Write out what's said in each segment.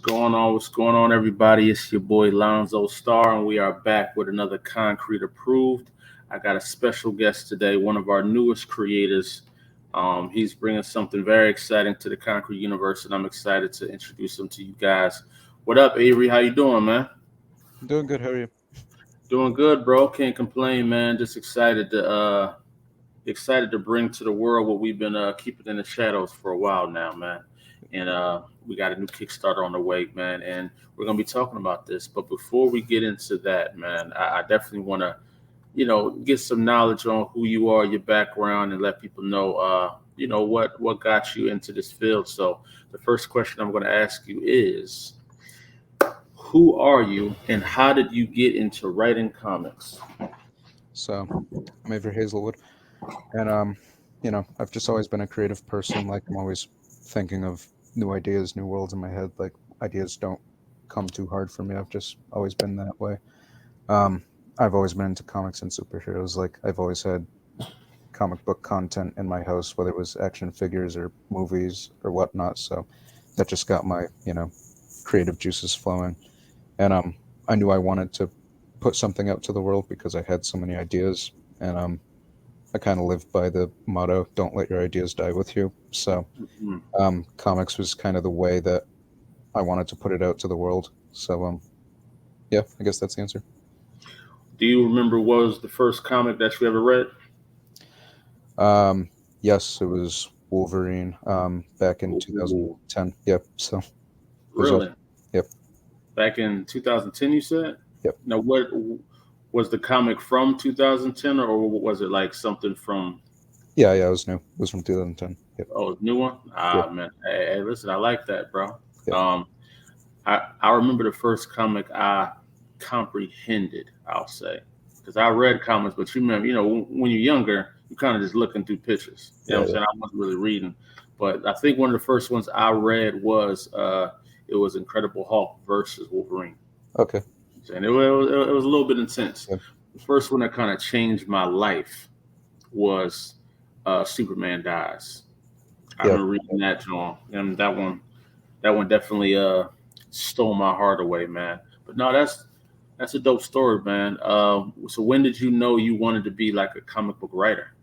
going on? What's going on, everybody? It's your boy Lonzo Star, and we are back with another Concrete Approved. I got a special guest today, one of our newest creators. He's bringing something very exciting to the Concrete universe, and I'm excited to introduce him to you guys. What up, Avery? How you doing, man? Doing good. How are you? Doing good, bro. Can't complain, man. Just excited to bring to the world what we've been keeping in the shadows for a while now, man. And we got a new Kickstarter on the way, man. And we're gonna be talking about this. But before we get into that, man, I definitely want to, get some knowledge on who you are, your background, and let people know, what got you into this field. So the first question I'm going to ask you is, who are you, and how did you get into writing comics? So, I'm Avery Hazelwood, and I've just always been a creative person. Like, I'm always thinking of new ideas, new worlds in my head. Like, ideas don't come too hard for me. I've just always been that way. Um, I've always been into comics and superheroes. Like, I've always had comic book content in my house, whether it was action figures or movies or whatnot. So that just got my, creative juices flowing. And I knew I wanted to put something out to the world because I had so many ideas. And I kind of lived by the motto, "Don't let your ideas die with you." So Mhm. comics was kind of the way that I wanted to put it out to the world. So yeah, I guess that's the answer. Do you remember what was the first comic that you ever read? Yes, it was Wolverine. Back in Ooh, 2010. Yep. So it was really? yep, Back in 2010, you said? yep. Now, what was the comic from 2010, or was it like something from Yeah. It was new. It was from 2010. Yep, new one? yep, Ah, man. Hey, listen, I like that, bro. yep. Um, I remember the first comic I comprehended, I'll say, because I read comics, but you remember, when you're younger, you're kind of just looking through pictures. You know Yeah, what I'm yeah. saying? I wasn't really reading, but I think one of the first ones I read was it was Incredible Hulk versus Wolverine. Okay. And it was a little bit intense. Yeah. The first one that kind of changed my life was Superman Dies. I Yeah. remember reading that, John, and that one definitely stole my heart away, man. But no, that's a dope story, man. So when did you know you wanted to be like a comic book writer?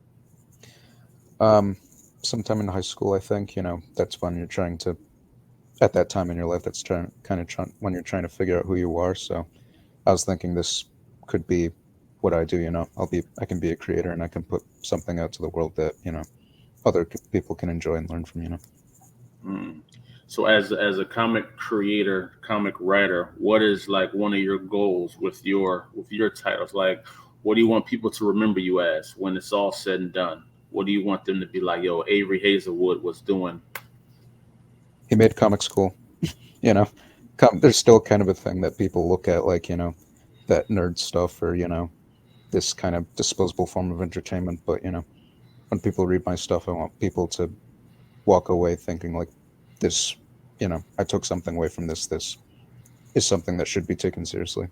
Um, Sometime in high school, I think, that's when you're trying to, at that time in your life, that's trying when you're trying to figure out who you are. So I was thinking this could be what I do, I can be a creator and I can put something out to the world that, other people can enjoy and learn from. Mm. So as a comic creator, comic writer, what is like one of your goals with your titles? Like, what do you want people to remember you as when it's all said and done? What do you want them to be like? Yo, Avery Hazelwood was doing. He made comics cool, you know. There's still kind of a thing that people look at like, that nerd stuff or, this kind of disposable form of entertainment. But, when people read my stuff, I want people to walk away thinking like this, I took something away from this. This is something that should be taken seriously.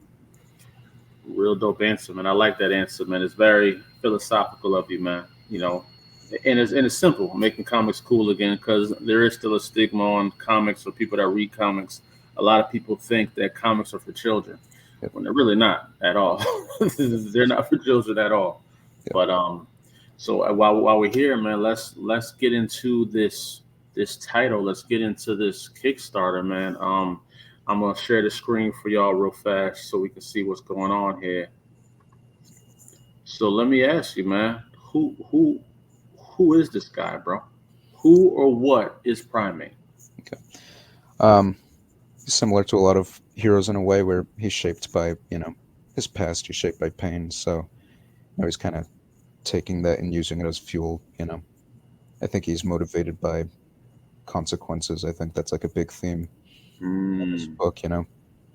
Real dope answer, man. I like that answer, man. It's very philosophical of you, man. And it's simple, making comics cool again, because there is still a stigma on comics for people that read comics. A lot of people think that comics are for children Yep. when they're really not at all. They're not for children at all. Yep. But so while we're here, man, let's get into this title. Let's get into this Kickstarter, man. I'm gonna share the screen for y'all real fast so we can see what's going on here. So let me ask you, man, who is this guy, bro? Who or what is Pryme8? Okay. Um, Similar to a lot of heroes in a way where he's shaped by, his past, he's shaped by pain. So, he's kind of taking that and using it as fuel. I think he's motivated by consequences. I think that's like a big theme in this Mm, book.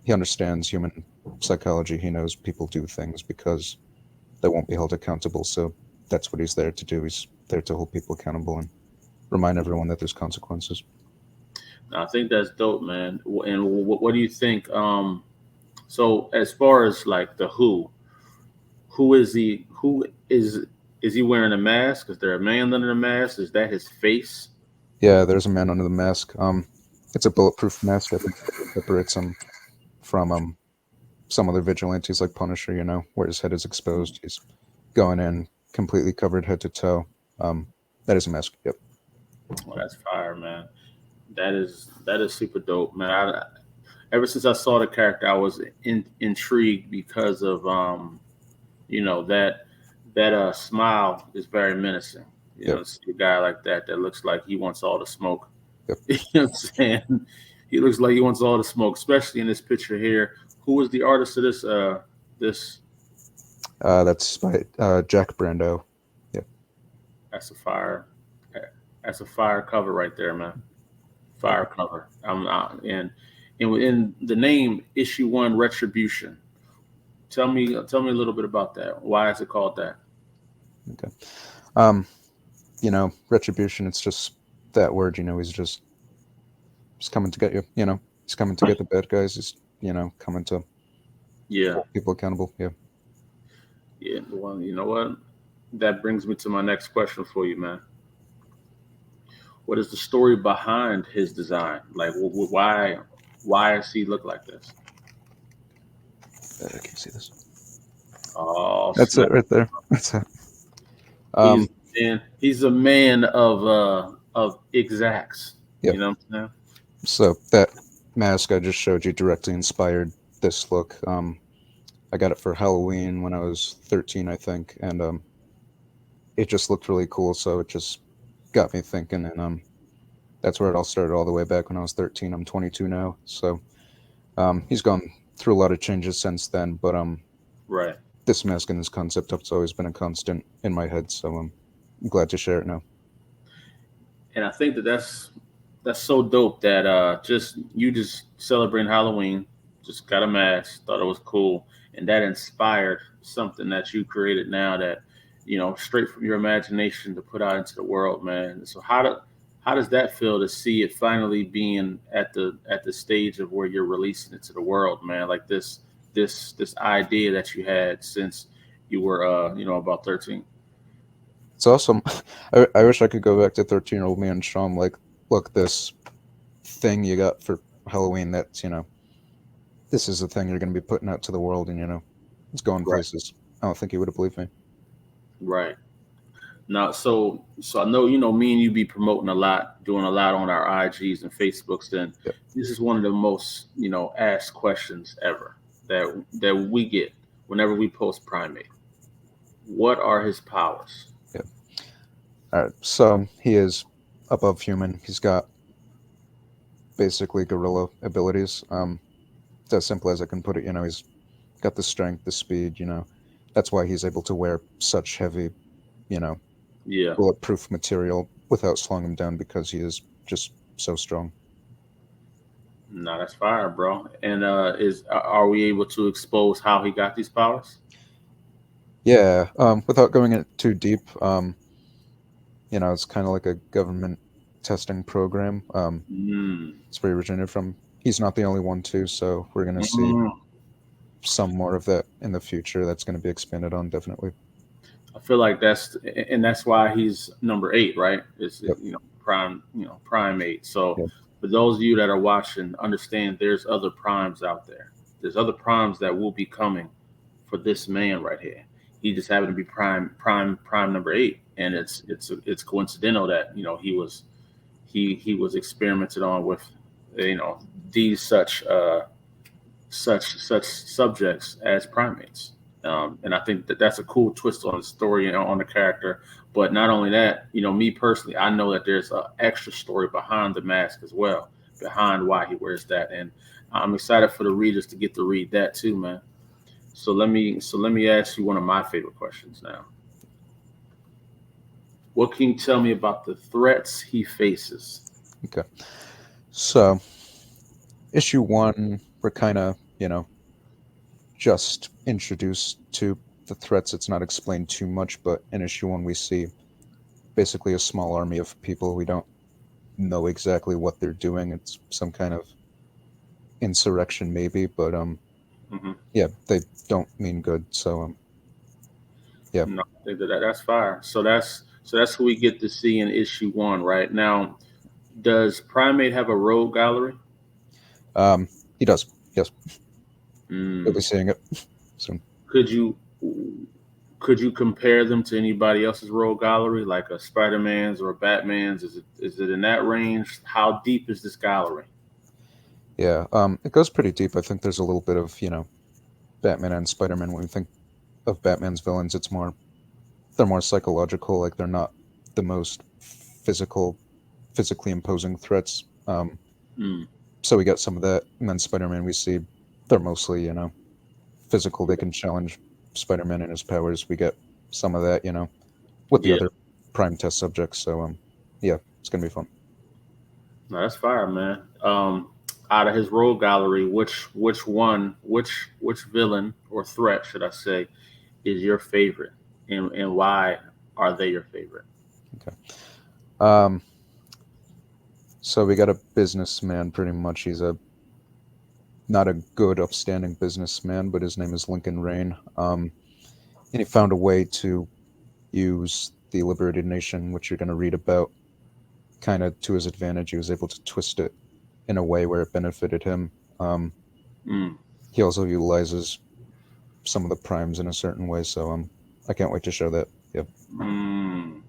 He understands human psychology. He knows people do things because they won't be held accountable. So that's what he's there to do. He's there to hold people accountable and remind everyone that there's consequences. I think that's dope, man. And what do you think? So as far as like the who is he? Who is he wearing a mask? Is there a man under the mask? Is that his face? Yeah, there's a man under the mask. It's a bulletproof mask. I think that separates him from some other vigilantes like Punisher, where his head is exposed. He's going in completely covered head to toe. That is a mask. Yep. Well, that's fire, man. That is super dope, man. Ever since I saw the character, I was intrigued because of that smile is very menacing. Yep. See a guy like that looks like he wants all the smoke. Yep. You know what I'm saying? He looks like he wants all the smoke, especially in this picture here. Who was the artist of this? That's by Jack Brando. Yep. That's a fire. That's a fire cover right there, man. Fire cover. And within the name issue 1 Retribution. Tell me a little bit about that. Why is it called that? Okay. Retribution, it's just that word, he's just coming to get you, he's coming to get the bad guys. He's, coming to hold people accountable. Yeah. Yeah. Well, you know what? That brings me to my next question for you, man. What is the story behind his design? Like, why does he look like this? I can't see this. Oh, that's snap. it right there. That's it. He's a man of exacts. Yep. You know what I'm saying? So that mask I just showed you directly inspired this look. I got it for Halloween when I was 13, I think, and it just looked really cool. So it just got me thinking, and that's where it all started. All the way back when I was 13. I'm 22 now, so he's gone through a lot of changes since then. But right. This mask and this concept has always been a constant in my head, so I'm glad to share it now. And I think that's so dope that just celebrating Halloween, just got a mask, thought it was cool, and that inspired something that you created now that straight from your imagination to put out into the world, man. So how does that feel to see it finally being at the stage of where you're releasing it to the world, man? Like this idea that you had since you were about 13. It's awesome. I wish I could go back to 13-year-old me and show him, like, look, this thing you got for Halloween, that's, this is the thing you're going to be putting out to the world, and, it's going places. I don't think he would have believed me. Right. Now, so I know, me and you be promoting a lot, doing a lot on our IGs and Facebooks. Then Yep. This is one of the most, asked questions ever that we get whenever we post Pryme8. What are his powers? Yep. All right. So he is above human. He's got basically gorilla abilities. It's as simple as I can put it. He's got the strength, the speed. That's why he's able to wear such heavy, bulletproof material without slowing him down, because he is just so strong. No, that's fire, bro. And are we able to expose how he got these powers? Yeah. Without going in too deep, it's kind of like a government testing program. It's where he originated from. He's not the only one too, so we're gonna see some more of that in the future. That's going to be expanded on, definitely. I feel like that's why he's number 8, right? It's Yep. Pryme8. So Yep. for those of you that are watching, understand there's other primes out there. There's other primes that will be coming for this man right here. He just happened to be prime number 8, and it's coincidental that he was experimented on with these such subjects as primates. And I think that's a cool twist on the story and on the character. But not only that, me personally, I know that there's an extra story behind the mask as well, behind why he wears that. And I'm excited for the readers to get to read that too, man. So let me ask you one of my favorite questions now. What can you tell me about the threats he faces? Okay. So, issue 1, we're kind of, just introduced to the threats. It's not explained too much, but in issue 1, we see basically a small army of people. We don't know exactly what they're doing. It's some kind of insurrection, maybe, but yeah, they don't mean good. So, yeah. No, that's fire. So that's who we get to see in issue 1 right now. Does Pryme8 have a road gallery? He does. Yes, you'll Mm. be seeing it soon. Could you could you compare them to anybody else's road gallery, like a Spider Man's or a Batman's? Is it in that range? How deep is this gallery? Yeah, it goes pretty deep. I think there's a little bit of Batman and Spider-Man. When we think of Batman's villains, they're more psychological. Like they're not the most physically imposing threats. Mm. So we get some of that, and then Spider-Man, we see they're mostly physical. They can challenge Spider-Man and his powers. We get some of that, with the Yeah, other Prime test subjects. So yeah, it's gonna be fun. no, that's fire, man. Out of his road gallery, which villain or threat should I say is your favorite, and why are they your favorite? Okay. Um, so we got a businessman. Pretty much, he's a not a good, upstanding businessman, but his name is Lincoln Rain. And he found a way to use the liberated nation, which you're going to read about, kind of to his advantage. He was able to twist it in a way where it benefited him. Um, Mm. he also utilizes some of the primes in a certain way, so I can't wait to show that. Yep. Mm.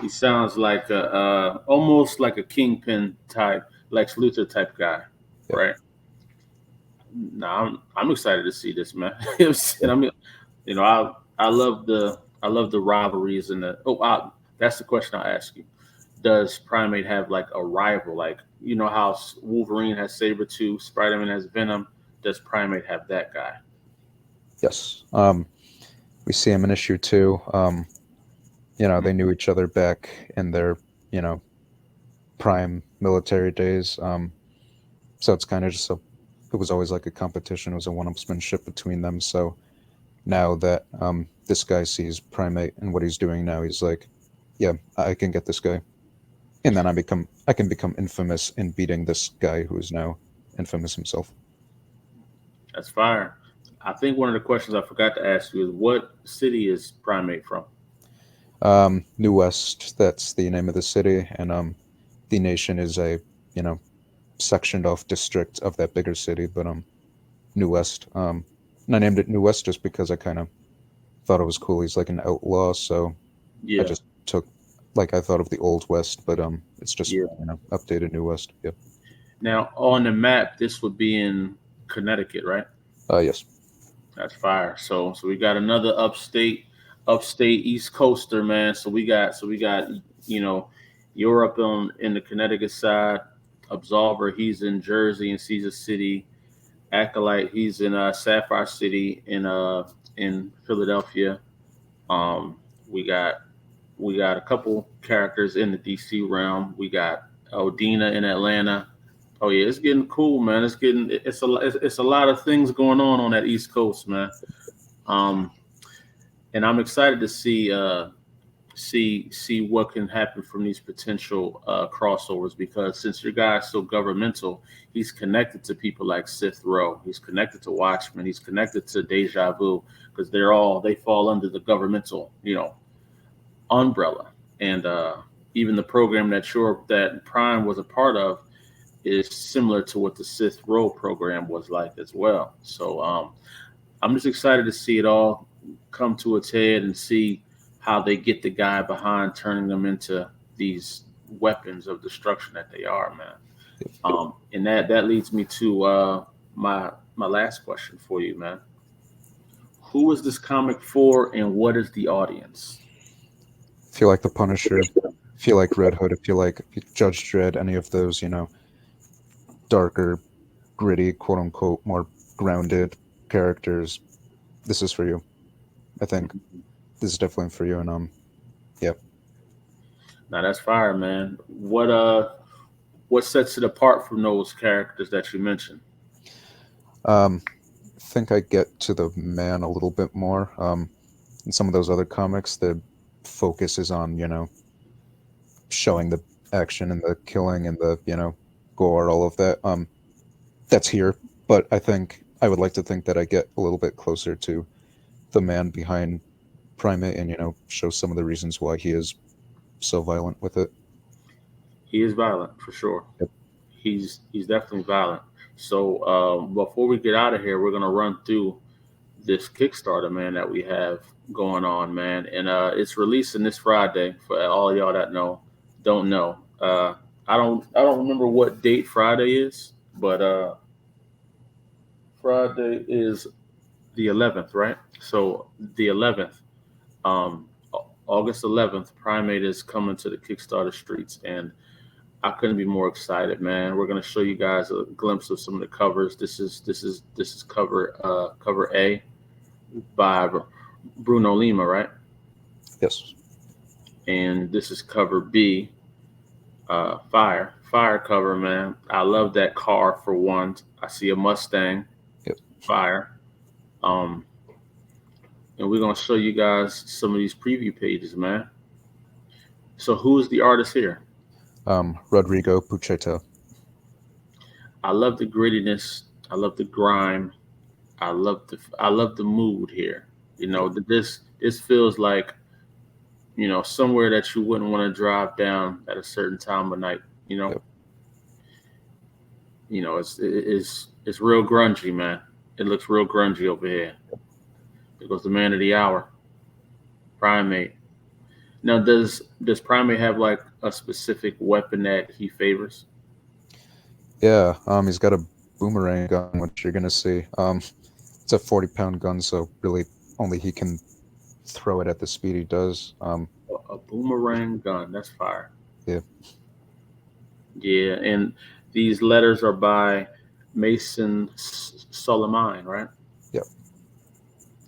He sounds like a almost like a kingpin type, Lex Luthor type guy, Yep. right? No, I'm excited to see this, man. And I mean, I love the rivalries and the. That's the question I ask you. Does Primate have like a rival? Like how Wolverine has Sabretooth, Spider-Man has Venom. Does Primate have that guy? Yes. We see him in issue 2. They knew each other back in their you know prime military days. So it's kind of just it was always like a competition. It was a one-upsmanship between them. So now that this guy sees Primate and what he's doing now, he's like, yeah, I can get this guy, and then I can become infamous in beating this guy who is now infamous himself. That's fire. I think one of the questions I forgot to ask you is what city is Primate from? New West, that's the name of the city, and the nation is a you know sectioned off district of that bigger city, but New West. And I named it New West just because I kind of thought it was cool. He's like an outlaw, so I Yeah, just took I thought of the Old West, but it's just yeah. updated New West. Yep. Now on the map, this would be in Connecticut, right? Yes. That's fire. So we got another upstate East Coaster, man. So we got you know Europe on in the Connecticut side. Absolver, he's in Jersey and Caesar City. Acolyte, he's in Sapphire City in Philadelphia. Um, we got we got a couple characters in the DC realm. We got Odina in Atlanta. Oh yeah, it's getting cool, man. It's a lot of things going on that East Coast, man. Um, and I'm excited to see what can happen from these potential crossovers because since your guy's so governmental, he's connected to people like Sith Row. He's connected to Watchmen. He's connected to Deja Vu because they fall under the governmental umbrella. And even the program that Prime was a part of is similar to what the Sith Row program was like as well. So I'm just excited to see it all come to its head and see how they get the guy behind turning them into these weapons of destruction that they are, man. And that leads me to my last question for you, man. Who is this comic for, and what is the audience? If you like the Punisher, if you like Red Hood, if you like Judge Dredd, any of those, darker, gritty, quote unquote, more grounded characters, this is for you. I think this is definitely for you. And yeah. Now that's fire, man. What sets it apart from those characters that you mentioned? I think I get to the man a little bit more. In some of those other comics, the focus is on showing the action and the killing and the gore, all of that. That's here, but I would like to think that I get a little bit closer to the man behind Pryme8 and show some of the reasons why he is so violent with it. He is violent for sure. Yep. He's definitely violent. So before we get out of here, we're gonna run through this Kickstarter, man, that we have going on, man, and it's releasing this Friday for all y'all that don't know. I don't remember what date Friday is, but Friday is the 11th, right? So the 11th, August 11th, Pryme8 is coming to the Kickstarter streets, and I couldn't be more excited, man. We're gonna show you guys a glimpse of some of the covers. This is cover A by Bruno Lima, right? Yes. And this is cover B, fire cover, man. I love that car for one. I see a Mustang. Yep. Fire. And we're gonna show you guys some of these preview pages, man. So who is the artist here? Rodrigo Pucheto. I love the grittiness. I love the grime. I love the mood here. You know, this feels like, you know, somewhere that you wouldn't want to drive down at a certain time of night. You know, Yep. you know, it's real grungy, man. It looks real grungy over here. It goes the man of the hour, Pryme8. Now, does Pryme8 have like a specific weapon that he favors? Yeah. He's got a boomerang gun, which you're gonna see. It's a 40-pound gun, so really only he can throw it at the speed he does. A boomerang gun. That's fire. Yeah. Yeah, and these letters are by Mason Solomon, right? Yep.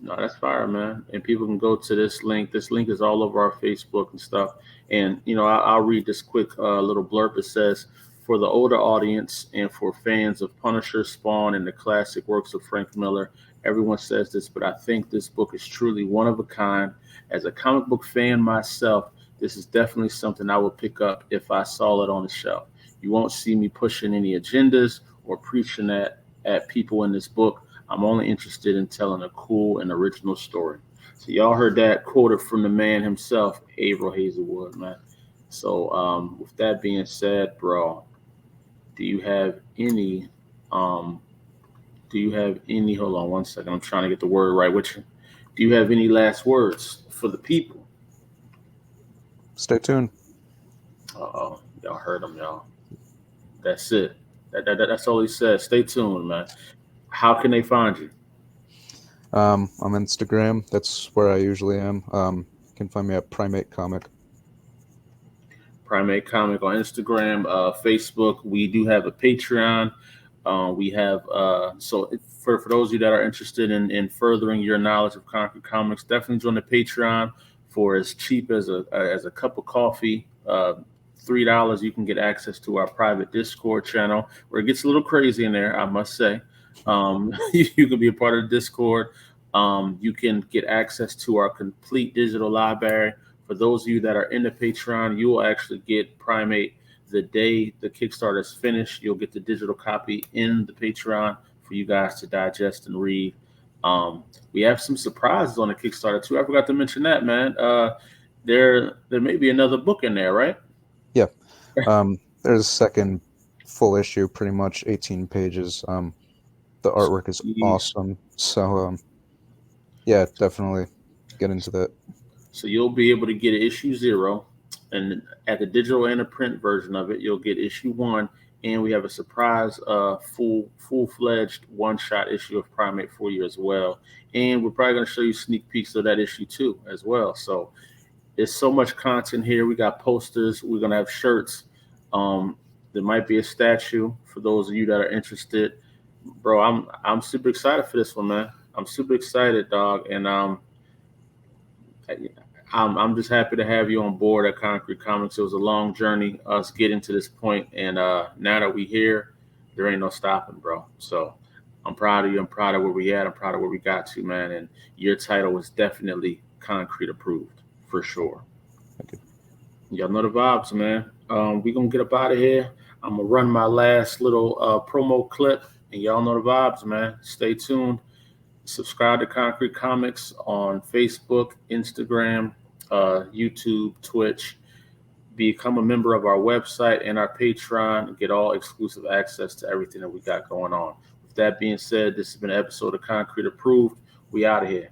No, that's fire, man. And people can go to this link. This link is all over our Facebook and stuff. And, you know, I'll read this quick little blurb. It says, for the older audience and for fans of Punisher, Spawn, and the classic works of Frank Miller, everyone says this, but I think this book is truly one of a kind. As a comic book fan myself, this is definitely something I would pick up if I saw it on the shelf. You won't see me pushing any agendas or preaching at people in this book. I'm only interested in telling a cool and original story. So y'all heard that quoted from the man himself, Avery Hazelwood, man. So with that being said, bro, do you have any hold on one second, I'm trying to get the word right with you. Do you have any last words for the people? Stay tuned. Uh-oh, y'all heard him, y'all. That's it. That's all he said. Stay tuned, man. How can they find you? On Instagram, that's where I usually am. You can find me at Pryme8 Comic. Pryme8 Comic on Instagram, Facebook. We do have a Patreon. We have so for those of you that are interested in furthering your knowledge of Konkret Comics, definitely join the Patreon for as cheap as a cup of coffee. $3, you can get access to our private Discord channel where it gets a little crazy in there, I must say. You can be a part of the Discord. You can get access to our complete digital library. For those of you that are in the Patreon, you will actually get Pryme8 the day the Kickstarter is finished. You'll get the digital copy in the Patreon for you guys to digest and read. We have some surprises on the Kickstarter too. I forgot to mention that, man. There may be another book in there, right? Yeah. There's a second full issue, pretty much 18 pages. The artwork is awesome. So, yeah, definitely get into that. So you'll be able to get issue 0, and at the digital and the print version of it, you'll get issue 1, and we have a surprise full-fledged one-shot issue of Pryme8 for you as well. And we're probably going to show you sneak peeks of that issue 2 as well. So there's so much content here. We got posters. We're going to have shirts. There might be a statue for those of you that are interested. Bro, I'm super excited for this one, man. I'm super excited, dog. And I'm just happy to have you on board at Konkret Comics. It was a long journey, us getting to this point, and now that we're here, there ain't no stopping, bro. So I'm proud of you. I'm proud of where we at. I'm proud of where we got to, man. And your title was definitely Konkret Approved, for sure. Thank you. Y'all know the vibes, man. We're going to get up out of here. I'm going to run my last little promo clip, and y'all know the vibes, man. Stay tuned. Subscribe to Konkret Comics on Facebook, Instagram, YouTube, Twitch. become a member of our website and our Patreon and get all exclusive access to everything that we got going on. With that being said, this has been an episode of Konkret Approved. We out of here.